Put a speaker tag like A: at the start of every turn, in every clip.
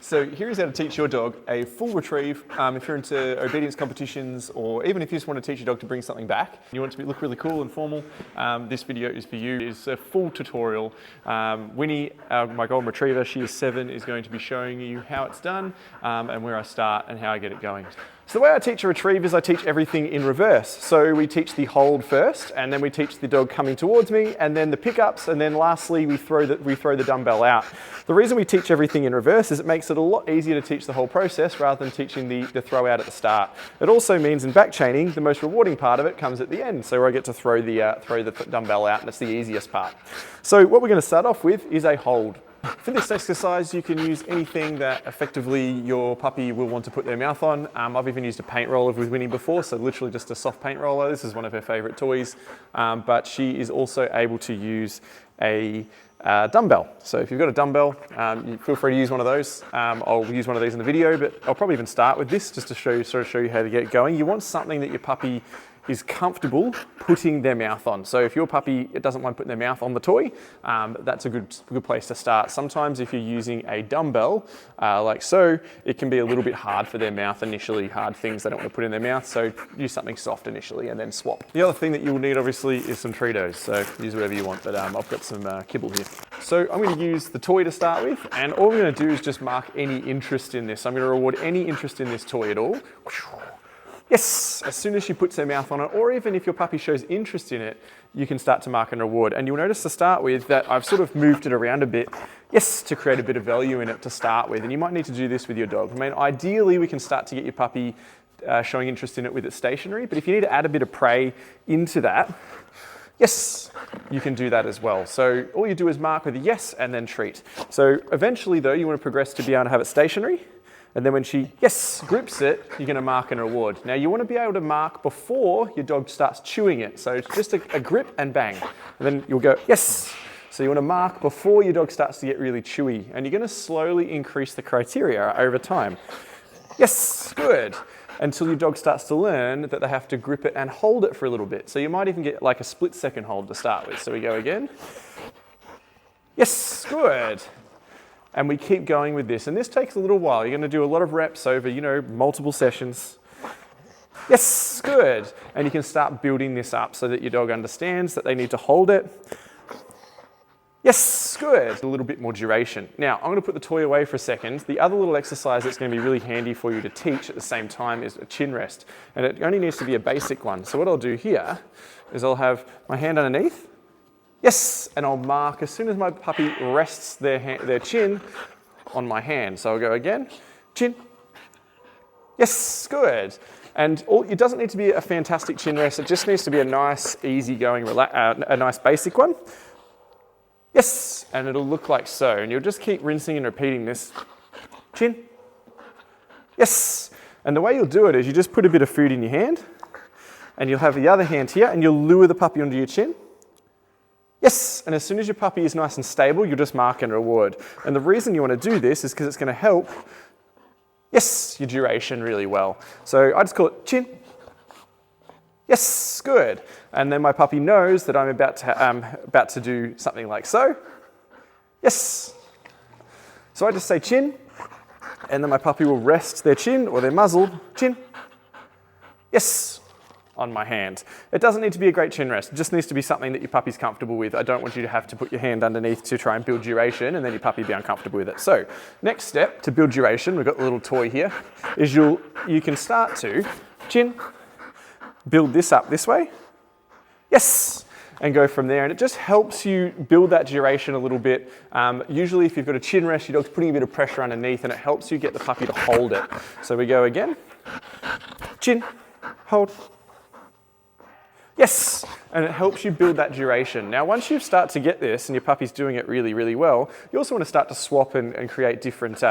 A: So here is how to teach your dog a full retrieve. If you're into obedience competitions, or even if you just want to teach your dog to bring something back, you want it to look really cool and formal, this video is for you. It's a full tutorial. Winnie, my golden retriever, she is 7, is going to be showing you how it's done and where I start and how I get it going. So the way I teach a retrieve is I teach everything in reverse. So we teach the hold first, and then we teach the dog coming towards me, and then the pickups, and then lastly we throw the dumbbell out. The reason we teach everything in reverse is it makes it a lot easier to teach the whole process rather than teaching the throw out at the start. It also means in back chaining, the most rewarding part of it comes at the end, so where I get to throw the dumbbell out, and it's the easiest part. So what we're going to start off with is a hold. For this exercise, you can use anything that effectively your puppy will want to put their mouth on. I've even used a paint roller with Winnie before, so literally just a soft paint roller. This is one of her favourite toys, but she is also able to use a dumbbell. So if you've got a dumbbell, you feel free to use one of those. I'll use one of these in the video, but I'll probably even start with this just to show you how to get going. You want something that your puppy is comfortable putting their mouth on. So if your puppy doesn't want to put their mouth on the toy, that's a good place to start. Sometimes if you're using a dumbbell, like so, it can be a little bit hard for their mouth initially, hard things they don't want to put in their mouth, so use something soft initially and then swap. The other thing that you will need obviously is some Treatos, so use whatever you want, but I've got some kibble here. So I'm going to use the toy to start with, and all I'm going to do is just mark any interest in this. I'm going to reward any interest in this toy at all. Yes, as soon as she puts her mouth on it, or even if your puppy shows interest in it, you can start to mark and reward. And you'll notice to start with that I've sort of moved it around a bit, yes, to create a bit of value in it to start with. And you might need to do this with your dog. I mean, ideally we can start to get your puppy showing interest in it with it stationary, but if you need to add a bit of prey into that, yes, you can do that as well. So all you do is mark with a yes and then treat. So eventually though, you want to progress to be able to have it stationary. And then when she, yes, grips it, you're going to mark and reward. Now you want to be able to mark before your dog starts chewing it. So it's just a grip and bang. And then you'll go, yes. So you want to mark before your dog starts to get really chewy. And you're going to slowly increase the criteria over time. Yes, good. Until your dog starts to learn that they have to grip it and hold it for a little bit. So you might even get like a split-second hold to start with. So we go again. Yes, good. And we keep going with this. And this takes a little while. You're going to do a lot of reps over, multiple sessions. Yes, good. And you can start building this up so that your dog understands that they need to hold it. Yes, good. A little bit more duration. Now, I'm going to put the toy away for a second. The other little exercise that's going to be really handy for you to teach at the same time is a chin rest. And it only needs to be a basic one. So what I'll do here is I'll have my hand underneath. Yes, and I'll mark as soon as my puppy rests their chin on my hand. So I'll go again, chin. Yes, good. And it doesn't need to be a fantastic chin rest. It just needs to be a nice, easygoing, a nice basic one. Yes, and it'll look like so. And you'll just keep rinsing and repeating this. Chin. Yes. And the way you'll do it is you just put a bit of food in your hand, and you'll have the other hand here, and you'll lure the puppy onto your chin. Yes, and as soon as your puppy is nice and stable, you'll just mark and reward. And the reason you want to do this is because it's going to help, yes, your duration really well. So I just call it chin. Yes, good. And then my puppy knows that I'm about to do something like so. Yes. So I just say chin, and then my puppy will rest their chin or their muzzle, chin. Yes. On my hand. It doesn't need to be a great chin rest. It just needs to be something that your puppy's comfortable with. I don't want you to have to put your hand underneath to try and build duration and then your puppy be uncomfortable with it. So next step to build duration, we've got the little toy here, is you can start to chin, build this up this way. Yes. And go from there. And it just helps you build that duration a little bit. Usually if you've got a chin rest, your dog's putting a bit of pressure underneath and it helps you get the puppy to hold it. So we go again. Chin, hold. Yes, and it helps you build that duration. Now, once you start to get this and your puppy's doing it really, really well, you also want to start to swap and create different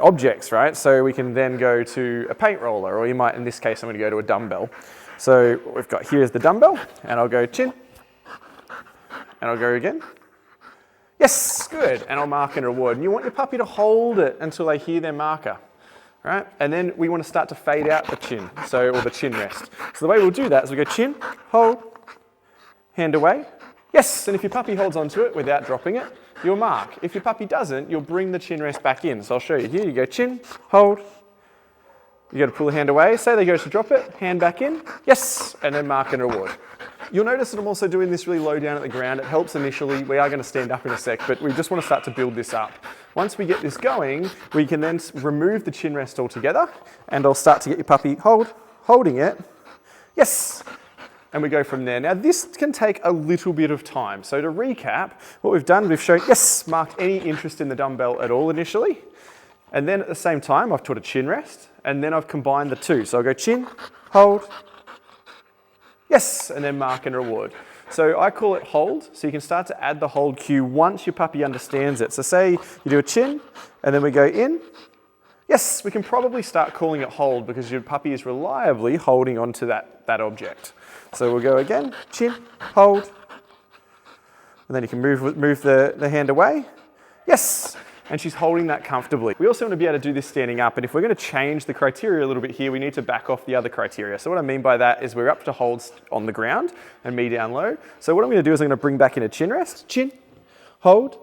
A: objects, right? So we can then go to a paint roller, or you might, in this case, I'm going to go to a dumbbell. So what we've got here is the dumbbell, and I'll go chin, and I'll go again. Yes, good, and I'll mark and reward. And you want your puppy to hold it until they hear their marker. Right? And then we want to start to fade out the chin, or the chin rest. So the way we'll do that is we go chin, hold, hand away. Yes, and if your puppy holds onto it without dropping it, you'll mark. If your puppy doesn't, you'll bring the chin rest back in. So I'll show you here. You go chin, hold. You got to pull the hand away. Say they go to drop it, hand back in. Yes, and then mark and reward. You'll notice that I'm also doing this really low down at the ground. It helps initially. We are going to stand up in a sec, but we just want to start to build this up. Once we get this going, we can then remove the chin rest altogether, and I'll start to get your puppy holding it. Yes, and we go from there. Now this can take a little bit of time. So to recap, what we've done, we've shown, yes, marked any interest in the dumbbell at all initially. And then at the same time, I've taught a chin rest, and then I've combined the two. So I'll go chin, hold, yes, and then mark and reward. So I call it hold, so you can start to add the hold cue once your puppy understands it. So say you do a chin, and then we go in. Yes, we can probably start calling it hold because your puppy is reliably holding onto that object. So we'll go again, chin, hold, and then you can move the hand away. Yes, and she's holding that comfortably. We also want to be able to do this standing up, and if we're going to change the criteria a little bit here, we need to back off the other criteria. So what I mean by that is we're up to holds on the ground and me down low. So what I'm going to do is I'm going to bring back in a chin rest, chin, hold,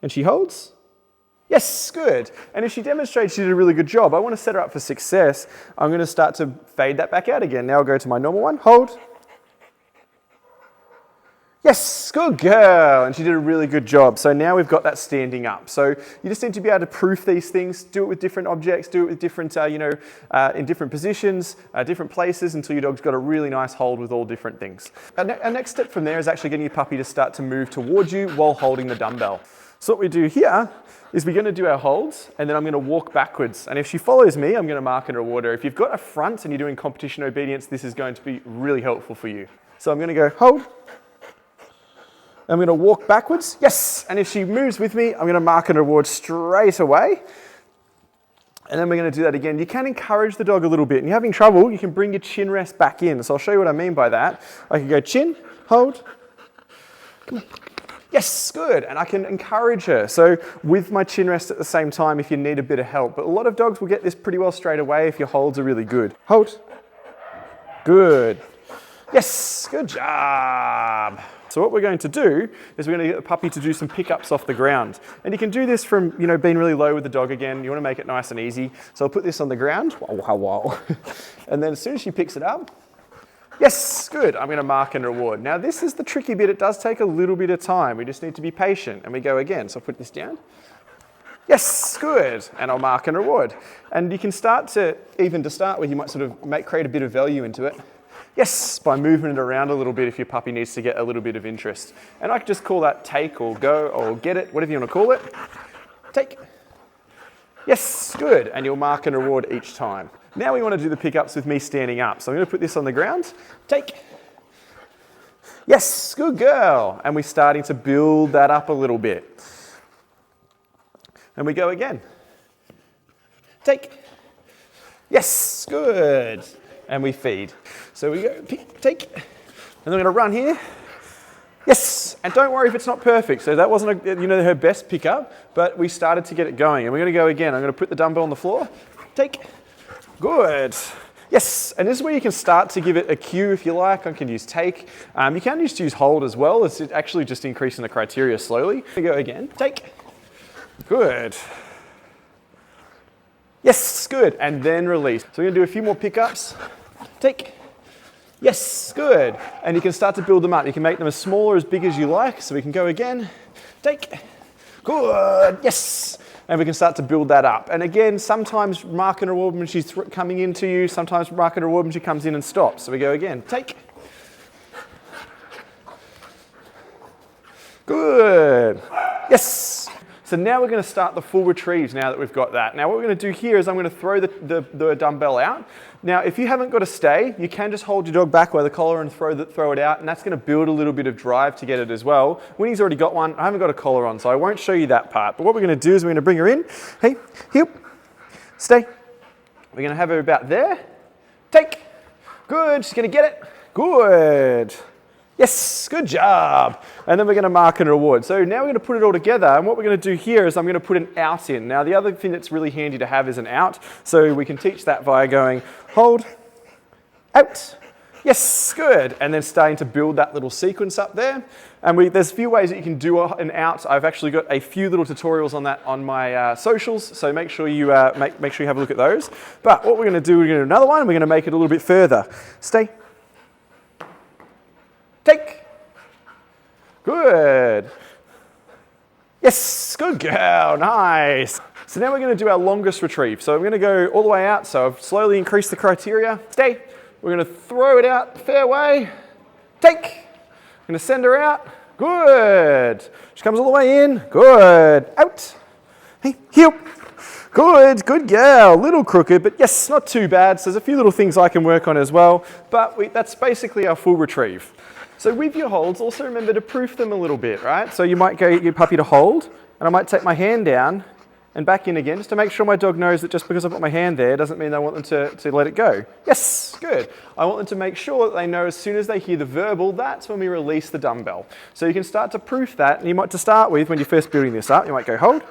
A: and she holds. Yes, good. And if she demonstrates she did a really good job, I want to set her up for success. I'm going to start to fade that back out again. Now I'll go to my normal one, hold. Yes, good girl. And she did a really good job. So now we've got that standing up. So you just need to be able to proof these things, do it with different objects, do it with different, in different positions, different places until your dog's got a really nice hold with all different things. Our next step from there is actually getting your puppy to start to move towards you while holding the dumbbell. So what we do here is we're going to do our holds, and then I'm going to walk backwards. And if she follows me, I'm going to mark and reward her. If you've got a front and you're doing competition obedience, this is going to be really helpful for you. So I'm going to go hold. I'm going to walk backwards. Yes. And if she moves with me, I'm going to mark and reward straight away. And then we're going to do that again. You can encourage the dog a little bit. And you're having trouble, you can bring your chin rest back in. So I'll show you what I mean by that. I can go chin, hold. Come on. Yes, good. And I can encourage her. So with my chin rest at the same time if you need a bit of help. But a lot of dogs will get this pretty well straight away if your holds are really good. Hold. Good. Yes, good job. So what we're going to do is we're going to get the puppy to do some pickups off the ground. And you can do this from, being really low with the dog again. You want to make it nice and easy. So I'll put this on the ground. Wow. And then as soon as she picks it up, yes, good. I'm going to mark and reward. Now this is the tricky bit. It does take a little bit of time. We just need to be patient. And we go again. So I'll put this down. Yes, good. And I'll mark and reward. And you can start with, you might sort of create a bit of value into it. Yes, by moving it around a little bit if your puppy needs to get a little bit of interest. And I could just call that take or go or get it, whatever you want to call it. Take. Yes, good. And you'll mark and reward each time. Now we want to do the pickups with me standing up. So I'm going to put this on the ground. Take. Yes, good girl. And we're starting to build that up a little bit. And we go again. Take. Yes, good. And we feed. So we go, take. And I'm going to run here. Yes, and don't worry if it's not perfect. So that wasn't her best pickup, but we started to get it going. And we're going to go again. I'm going to put the dumbbell on the floor. Take. Good. Yes, and this is where you can start to give it a cue if you like. I can use take. You can just use hold as well. It's actually just increasing the criteria slowly. We go again. Take. Good. Yes, good. And then release. So we're going to do a few more pickups. Take. Yes, good. And you can start to build them up. You can make them as small or as big as you like. So we can go again. Take. Good. Yes. And we can start to build that up. And again, sometimes mark and reward when she's coming into you. Sometimes mark and reward when she comes in and stops. So we go again. Take. Good. Yes. So now we're going to start the full retrieves now that we've got that. Now what we're going to do here is I'm going to throw the dumbbell out. Now if you haven't got a stay, you can just hold your dog back by the collar and throw it out, and that's going to build a little bit of drive to get it as well. Winnie's already got one. I haven't got a collar on, so I won't show you that part. But what we're going to do is we're going to bring her in. Hey, heel, stay. We're going to have her about there. Take. Good. She's going to get it. Good. Yes, good job. And then we're going to mark and reward. So now we're going to put it all together, and what we're going to do here is I'm going to put an out in. Now the other thing that's really handy to have is an out, so we can teach that via going hold, out, Yes, good. And then starting to build that little sequence up there. And there's a few ways that you can do an out. I've actually got a few little tutorials on that on my socials, so make sure you make sure you have a look at those. But what we're going to do, we're going to do another one. We're going to make it a little bit further. Stay. Take. Good. Yes, good girl, nice. So now we're going to do our longest retrieve. So I'm going to go all the way out. So I've slowly increased the criteria. Stay. We're going to throw it out, fair way. Take. I'm going to send her out. Good. She comes all the way in. Good. Out. Hey, heel. Good, good girl. Little crooked, but yes, not too bad. So there's a few little things I can work on as well. But that's basically our full retrieve. So with your holds, also remember to proof them a little bit, right? So you might get your puppy to hold, and I might take my hand down and back in again, just to make sure my dog knows that just because I've got my hand there doesn't mean I want them to let it go. Yes, good. I want them to make sure that they know as soon as they hear the verbal, that's when we release the dumbbell. So you can start to proof that, and you might, to start with, when you're first building this up, you might go hold,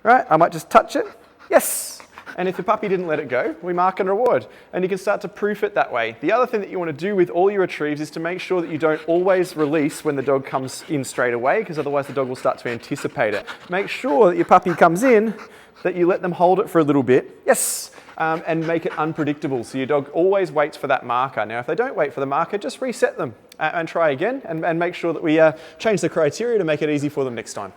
A: right? I might just touch it, yes. And if the puppy didn't let it go, we mark and reward. And you can start to proof it that way. The other thing that you want to do with all your retrieves is to make sure that you don't always release when the dog comes in straight away, because otherwise the dog will start to anticipate it. Make sure that your puppy comes in, that you let them hold it for a little bit. Yes. And make it unpredictable. So your dog always waits for that marker. Now, if they don't wait for the marker, just reset them and try again, and make sure that we change the criteria to make it easy for them next time.